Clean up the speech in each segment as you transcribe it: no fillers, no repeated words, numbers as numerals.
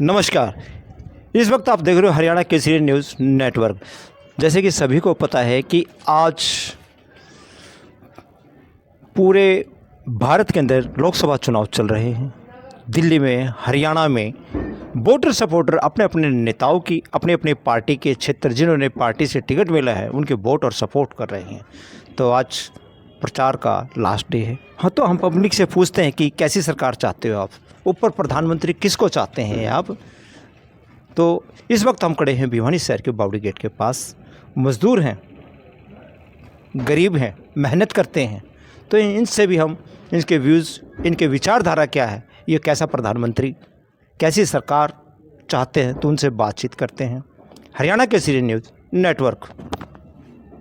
नमस्कार। इस वक्त आप देख रहे हो हरियाणा केसरी न्यूज़ नेटवर्क। जैसे कि सभी को पता है कि आज पूरे भारत के अंदर लोकसभा चुनाव चल रहे हैं। दिल्ली में, हरियाणा में वोटर सपोर्टर अपने अपने नेताओं की, अपने अपने पार्टी के क्षेत्र जिन्होंने पार्टी से टिकट मिला है उनके वोट और सपोर्ट कर रहे हैं। तो आज प्रचार का लास्ट डे है। हाँ, तो हम पब्लिक से पूछते हैं कि कैसी सरकार चाहते हो आप, ऊपर प्रधानमंत्री किसको चाहते हैं आप। तो इस वक्त हम खड़े हैं भिवानी शहर के बावड़ी गेट के पास। मज़दूर हैं, गरीब हैं, मेहनत करते हैं, तो इनसे भी हम इनके व्यूज़, इनके विचारधारा क्या है, ये कैसा प्रधानमंत्री, कैसी सरकार चाहते हैं, तो उनसे बातचीत करते हैं। हरियाणा केसरी न्यूज़ नेटवर्क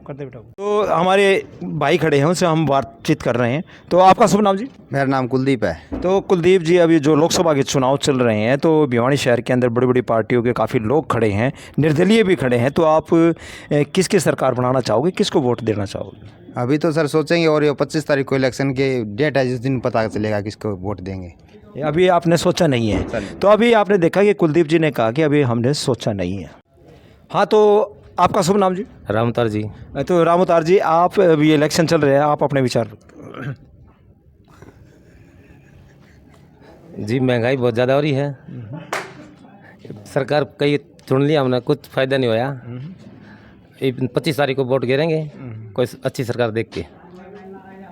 करते बेटा। तो हमारे भाई खड़े हैं, उनसे हम बातचीत कर रहे हैं। तो आपका शुभ नाम जी? मेरा नाम कुलदीप है। तो कुलदीप जी, अभी जो लोकसभा के चुनाव चल रहे हैं तो भिवानी शहर के अंदर बड़ी बड़ी पार्टियों के काफ़ी लोग खड़े हैं, निर्दलीय भी खड़े हैं, तो आप किसकी सरकार बनाना चाहोगे, किसको वोट देना चाहोगे? अभी तो सर सोचेंगे, और ये 25 तारीख को इलेक्शन के डेट है, जिस दिन पता चलेगा किसको वोट देंगे। अभी आपने सोचा नहीं है? तो अभी आपने देखा कि कुलदीप जी ने कहा कि अभी हमने सोचा नहीं है। हाँ, तो आपका शुभ नाम जी? रामतार जी। तो रामतार जी, आप अभी इलेक्शन चल रहे हैं, आप अपने विचार। जी, महंगाई बहुत ज़्यादा हो रही है। सरकार कई चुन लिया हमने, कुछ फ़ायदा नहीं होया। 25 तारीख को वोट गिरेंगे कोई अच्छी सरकार देख के।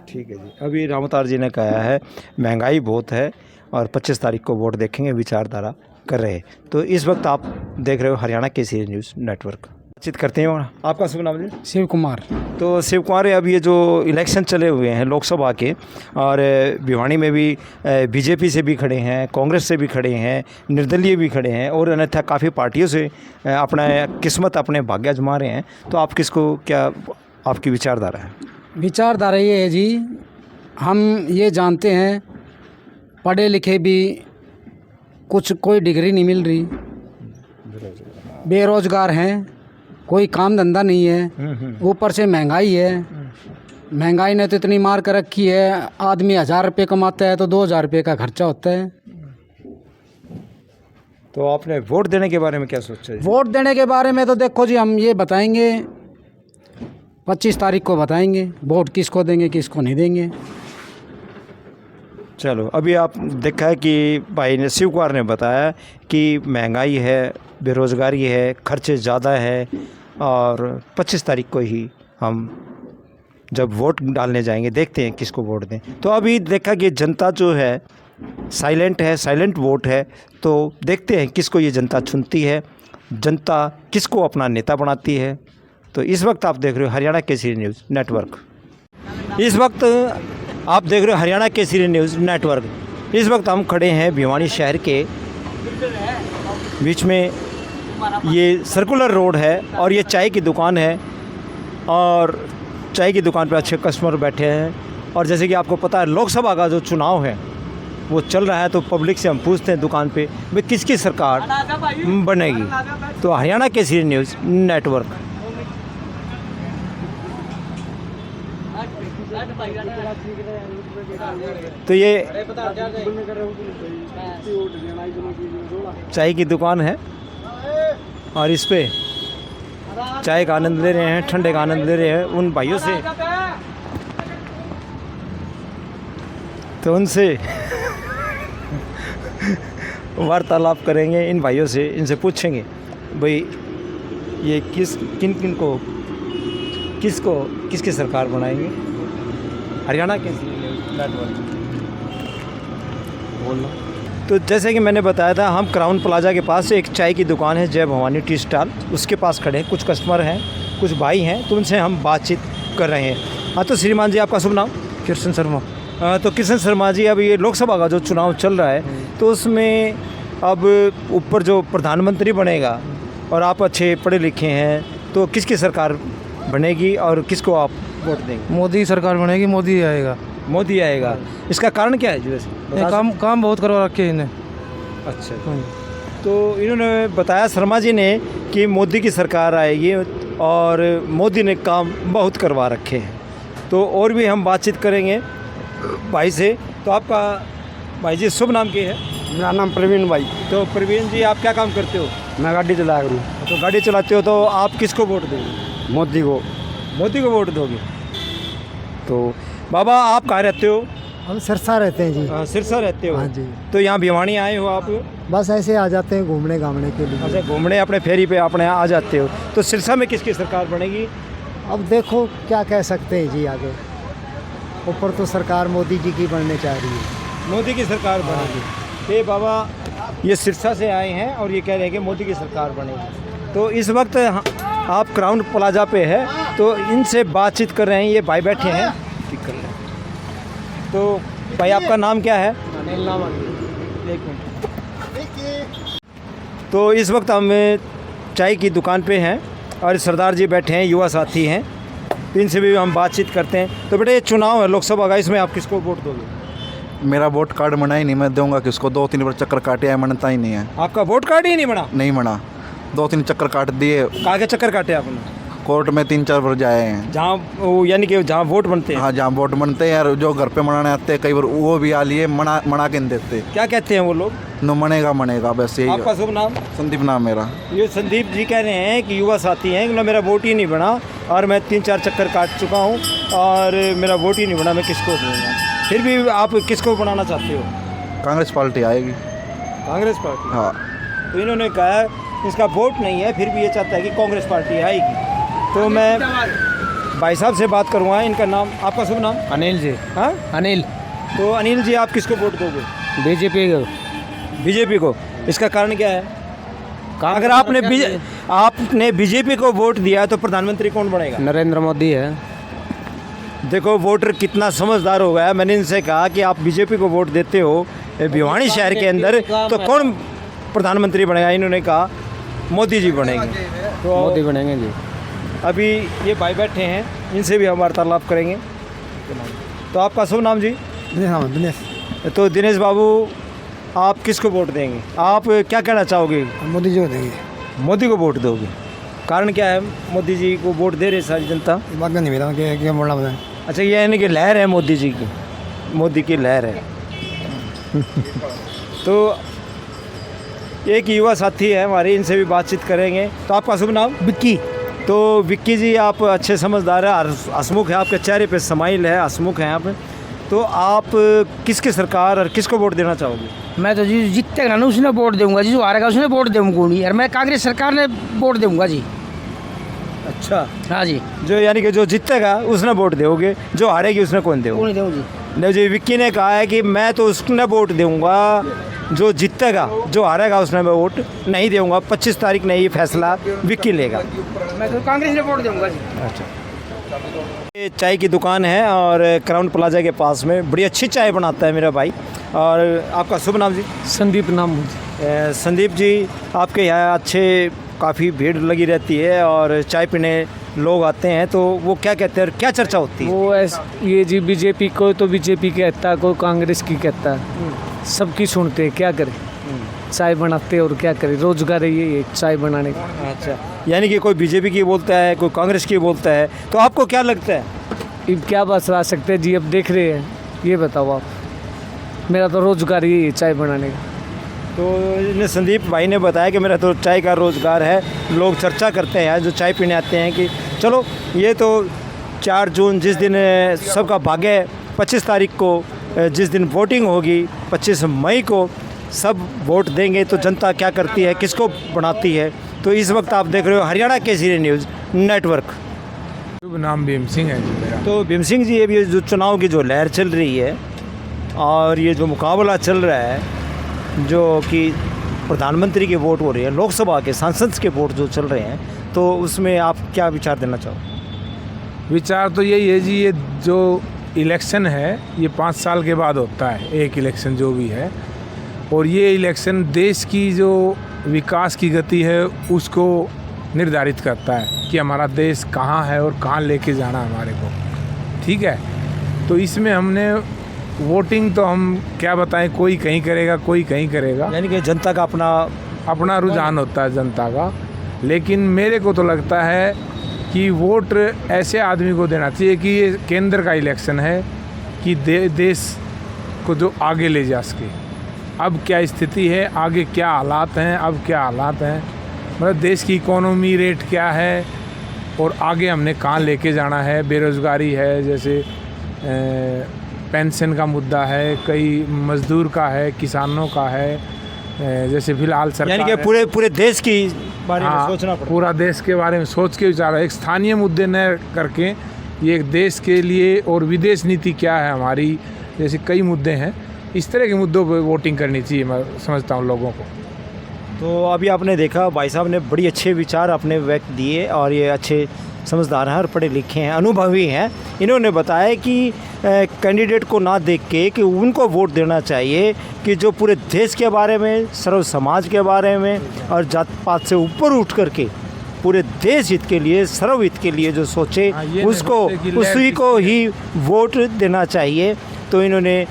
ठीक है जी। अभी रामतार जी ने कहा है महंगाई बहुत है और 25 तारीख को वोट देखेंगे, विचारधारा कर रहे हैं। तो इस वक्त आप देख रहे हो हरियाणा केसरी न्यूज़ नेटवर्क। बातचीत करते हैं। आपका शुभ नाम जी? शिव कुमार। तो शिव कुमार, अब ये जो इलेक्शन चले हुए हैं लोकसभा के, और भिवानी में भी बीजेपी से भी खड़े हैं, कांग्रेस से भी खड़े हैं, निर्दलीय भी खड़े हैं, और अन्यथा काफ़ी पार्टियों से अपना किस्मत, अपने भाग्य आजमा रहे हैं। तो आप किसको, क्या आपकी विचारधारा है? विचारधारा ये है जी, हम ये जानते हैं पढ़े लिखे भी कोई डिग्री नहीं मिल रही, बेरोजगार हैं, कोई काम धंधा नहीं है, ऊपर से महंगाई है। महंगाई ने तो इतनी मार कर रखी है, आदमी 1000 रुपये कमाता है तो 2000 रुपये का खर्चा होता है। तो आपने वोट देने के बारे में क्या सोचा? वोट देने के बारे में तो देखो जी, हम ये बताएंगे 25 तारीख को बताएंगे वोट किसको देंगे, किसको नहीं देंगे। चलो, अभी आप देखा है कि भाई ने, शिव कुमार ने बताया कि महंगाई है, बेरोज़गारी है, खर्चे ज़्यादा है, और 25 तारीख को ही हम जब वोट डालने जाएंगे देखते हैं किसको वोट दें। तो अभी देखा कि जनता जो है साइलेंट है, साइलेंट वोट है। तो देखते हैं किसको ये जनता चुनती है, जनता किसको अपना नेता बनाती है। तो इस वक्त आप देख रहे हो हरियाणा केसरी न्यूज़ नेटवर्क। इस वक्त आप देख रहे हो हरियाणा केसरी न्यूज़ नेटवर्क। इस वक्त हम खड़े हैं भिवानी शहर के बीच में। ये सर्कुलर रोड है और ये चाय की दुकान है, और चाय की दुकान पर अच्छे कस्टमर बैठे हैं। और जैसे कि आपको पता है लोकसभा का जो चुनाव है वो चल रहा है, तो पब्लिक से हम पूछते हैं दुकान पे भाई किसकी सरकार बनेगी। तो हरियाणा केसरी न्यूज़ नेटवर्क। तो ये चाय की दुकान है और इस पे चाय का आनंद ले रहे हैं, ठंडे का आनंद ले रहे हैं। उन भाइयों से, तो उनसे वार्तालाप करेंगे, इन भाइयों से, इनसे पूछेंगे भाई ये किसकी सरकार बनाएंगे। हरियाणा के बोलना। तो जैसे कि मैंने बताया था, हम क्राउन प्लाजा के पास एक चाय की दुकान है, जय भवानी टी स्टॉल, उसके पास खड़े हैं। कुछ कस्टमर हैं, कुछ भाई हैं, तो उनसे हम बातचीत कर रहे हैं। हाँ, तो श्रीमान जी, आपका शुभ नाम? कृष्ण शर्मा। तो कृष्ण शर्मा जी, अब ये लोकसभा का जो चुनाव चल रहा है, तो उसमें अब ऊपर जो प्रधानमंत्री बनेगा, और आप अच्छे पढ़े लिखे हैं, तो किसकी सरकार बनेगी और किसको आप वोट देंगे? मोदी सरकार बनेगी, मोदी आएगा। मोदी आएगा। इसका कारण क्या है जी? वैसे काम बहुत करवा रखे इन्हें। अच्छा, तो इन्होंने बताया शर्मा जी ने कि मोदी की सरकार आएगी और मोदी ने काम बहुत करवा रखे हैं। तो और भी हम बातचीत करेंगे भाई से। तो आपका भाई जी शुभ नाम क्या है? मेरा नाम प्रवीण भाई। तो प्रवीण जी, आप क्या काम करते हो? मैं गाड़ी चला करूँ। तो गाड़ी चलाते हो, तो आप किसको वोट दोगे? मोदी को। मोदी को वोट दोगे? तो बाबा, आप कहाँ रहते हो? हम सिरसा रहते हैं जी। सिरसा रहते हो? हाँ जी। तो यहाँ भिवानी आए हो आप? बस ऐसे आ जाते हैं घूमने घामने के लिए। अच्छा, घूमने अपने फेरी पे अपने आ जाते हो। तो सिरसा में किसकी सरकार बनेगी? अब देखो क्या कह सकते हैं जी आगे। ऊपर तो सरकार मोदी जी की बनने चाह रही है। मोदी की सरकार बनेगी। ये बाबा, ये सिरसा से आए हैं और ये कह रहे हैं कि मोदी की सरकार बनेगी। तो इस वक्त आप क्राउन प्लाजा पे है, तो इनसे बातचीत कर रहे हैं। ये भाई बैठे हैं, ठीक कर रहे हैं। तो भाई, आपका नाम क्या है? एक मिनट। तो इस वक्त हम चाय की दुकान पे हैं और सरदार जी बैठे हैं, युवा साथी हैं, तो इनसे भी हम बातचीत करते हैं। तो बेटा, ये चुनाव है लोकसभा का, इसमें आप किसको वोट दोगे? मेरा वोट कार्ड बना ही नहीं, मैं दूंगा किसको? 2-3 बार चक्कर काटे हैं, बनता ही नहीं है। आपका वोट कार्ड ही नहीं बना? नहीं बना, 2-3 चक्कर काट दिए। कहाँ के चक्कर काटे आपने? कोर्ट में 3-4 बार जाए हैं। जहाँ यानी कि जहाँ वोट बनते हैं? हाँ, जहाँ वोट बनते हैं यार, जो घर पे मनाने आते हैं कई बार, वो भी आ लिए, मना के नहीं देते। क्या कहते हैं वो लोग? नो मनेगा, बस यही। आपका शुभ नाम? संदीप नाम मेरा। ये संदीप जी कह रहे हैं कि युवा साथी हैं कि मेरा वोट ही नहीं बना और मैं 3-4 चक्कर काट चुका हूँ और मेरा वोट ही नहीं बना, मैं किसको दूँगा? फिर भी आप किसको बनाना चाहते हो? कांग्रेस पार्टी आएगी। कांग्रेस पार्टी? हाँ। तो इन्होंने कहा इसका वोट नहीं है, फिर भी ये चाहता है कि कांग्रेस पार्टी आएगी। तो मैं भाई साहब से बात करूँगा। इनका नाम, आपका शुभ नाम? अनिल जी। हाँ, अनिल। तो अनिल जी, आप किसको वोट दोगे? बीजेपी को। बीजेपी को? इसका कारण क्या है? अगर आपने बीजेपी को वोट दिया तो प्रधानमंत्री कौन बनेगा? नरेंद्र मोदी है। देखो वोटर कितना समझदार हो गया। मैंने इनसे कहा कि आप बीजेपी को वोट देते हो भिवानी शहर के अंदर, तो कौन प्रधानमंत्री बनेगा? इन्होंने कहा मोदी जी बनेंगे। तो मोदी बनेंगे जी। अभी ये भाई बैठे हैं, इनसे भी हम वार्तालाप करेंगे। तो आपका शुभ नाम जी? दिनेश। तो दिनेश बाबू, आप किसको वोट देंगे? आप क्या कहना चाहोगे? मोदी जी को देंगे। मोदी को वोट दोगे? कारण क्या है मोदी जी को वोट दे रहे सारी जनता? इस बात का नहीं मेरा क्या बोलना बताएं। अच्छा, ये यानी कि लहर है मोदी जी की, मोदी की लहर है। तो एक युवा साथी है हमारे, इनसे भी बातचीत करेंगे। तो आपका शुभ नाम? विक्की। तो विक्की जी, आप अच्छे समझदार है, हंसमुख है, आपके चेहरे पे स्माइल है, हंसमुख हैं आप। तो आप किसकी सरकार और किसको वोट देना चाहोगे? मैं तो जी जीतेगा ना उसने वोट दूंगा जी, जो हारेगा उसने वोट दूंगा नहीं यार, मैं कांग्रेस सरकार ने वोट दूंगा जी। अच्छा, हाँ जी। जो यानी कि जो जीतेगा उसने वोट दोगे, जो हारेगी उसने कौन कौन दोगे? नहीं दूँ जी। नहीं जी, विक्की ने कहा है कि मैं तो उसने वोट दूंगा जो जीतेगा, जो हारेगा उसने मैं वोट नहीं दूंगा। 25 तारीख ने ये फैसला विक्की लेगा। मैं तो कांग्रेस ने वोट दूंगा जी। अच्छा, ये चाय की दुकान है और क्राउन प्लाजा के पास में बड़ी अच्छी चाय बनाता है मेरा भाई। और आपका शुभ नाम जी? संदीप नाम। संदीप जी, आपके यहाँ अच्छे काफ़ी भीड़ लगी रहती है और चाय पीने लोग आते हैं, तो वो क्या कहते हैं और क्या चर्चा होती है? वो ये जी बीजेपी को तो बीजेपी कहता है, कोई कांग्रेस की कहता है, सबकी सुनते हैं, क्या करें? चाय बनाते और क्या करें, रोजगार है ये चाय बनाने का। अच्छा, यानी कि कोई बीजेपी की बोलता है, कोई कांग्रेस की बोलता है, तो आपको क्या लगता है? अब क्या बता सकते हैं जी, अब देख रहे हैं, ये बताओ आप। मेरा तो रोजगार ही है चाय बनाने का। तो इन्हें संदीप भाई ने बताया कि मेरा तो चाय का रोज़गार है। लोग चर्चा करते हैं जो चाय पीने आते हैं कि चलो, ये तो 4 जून जिस दिन सबका भाग्य है, 25 तारीख को जिस दिन वोटिंग होगी, 25 मई को सब वोट देंगे, तो जनता क्या करती है, किसको बनाती है। तो इस वक्त आप देख रहे हो हरियाणा केसरी न्यूज़ नेटवर्क। शुभ नाम भीम सिंह है जी मेरा। तो भीम सिंह जी, अभी जो चुनाव की जो लहर चल रही है और ये जो मुकाबला चल रहा है, जो कि प्रधानमंत्री के वोट हो रहे हैं, लोकसभा के सांसद के वोट जो चल रहे हैं, तो उसमें आप क्या विचार देना चाहो? विचार तो यही है जी, ये जो इलेक्शन है ये 5 साल के बाद होता है, एक इलेक्शन जो भी है, और ये इलेक्शन देश की जो विकास की गति है उसको निर्धारित करता है कि हमारा देश कहाँ है और कहाँ लेके जाना हमारे को। ठीक है, तो इसमें हमने वोटिंग तो हम क्या बताएं, कोई कहीं करेगा, कोई कहीं करेगा, यानी कि जनता का अपना रुझान होता है जनता का। लेकिन मेरे को तो लगता है कि वोट ऐसे आदमी को देना चाहिए कि ये केंद्र का इलेक्शन है, कि देश को जो आगे ले जा सके। अब क्या स्थिति है, आगे क्या हालात हैं, अब क्या हालात हैं, मतलब देश की इकोनॉमी रेट क्या है और आगे हमने कहाँ लेके जाना है। बेरोज़गारी है, जैसे पेंशन का मुद्दा है, कई मज़दूर का है, किसानों का है, जैसे फिलहाल सरकार यानी कि है। पूरे देश की बारे में हाँ, सोचना पड़ेगा। पूरा देश के बारे में सोच के विचार, एक स्थानीय मुद्दे न करके ये एक देश के लिए और विदेश नीति क्या है हमारी, जैसे कई मुद्दे हैं, इस तरह के मुद्दों पर वोटिंग करनी चाहिए, मैं समझता हूँ लोगों को। तो अभी आपने देखा भाई साहब ने बड़ी अच्छे विचार अपने व्यक्त दिए और ये अच्छे समझदार हैं और पढ़े लिखे हैं, अनुभवी हैं। इन्होंने बताया कि कैंडिडेट को ना देख के कि उनको वोट देना चाहिए कि जो पूरे देश के बारे में, सर्व समाज के बारे में और जात पात से ऊपर उठ करके पूरे देश हित के लिए, सर्व हित के लिए जो सोचे उसको, उसी को ही वोट देना चाहिए। तो इन्होंने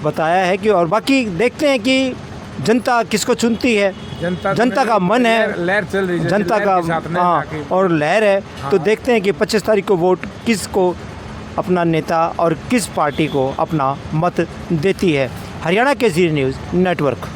बताया है कि और बाकी देखते हैं कि जनता किसको चुनती है। जनता का मन है, लहर चल रही है, जनता का हाँ और लहर है। तो देखते हैं कि 25 तारीख को वोट किसको अपना नेता और किस पार्टी को अपना मत देती है। Haryana Kesari news network.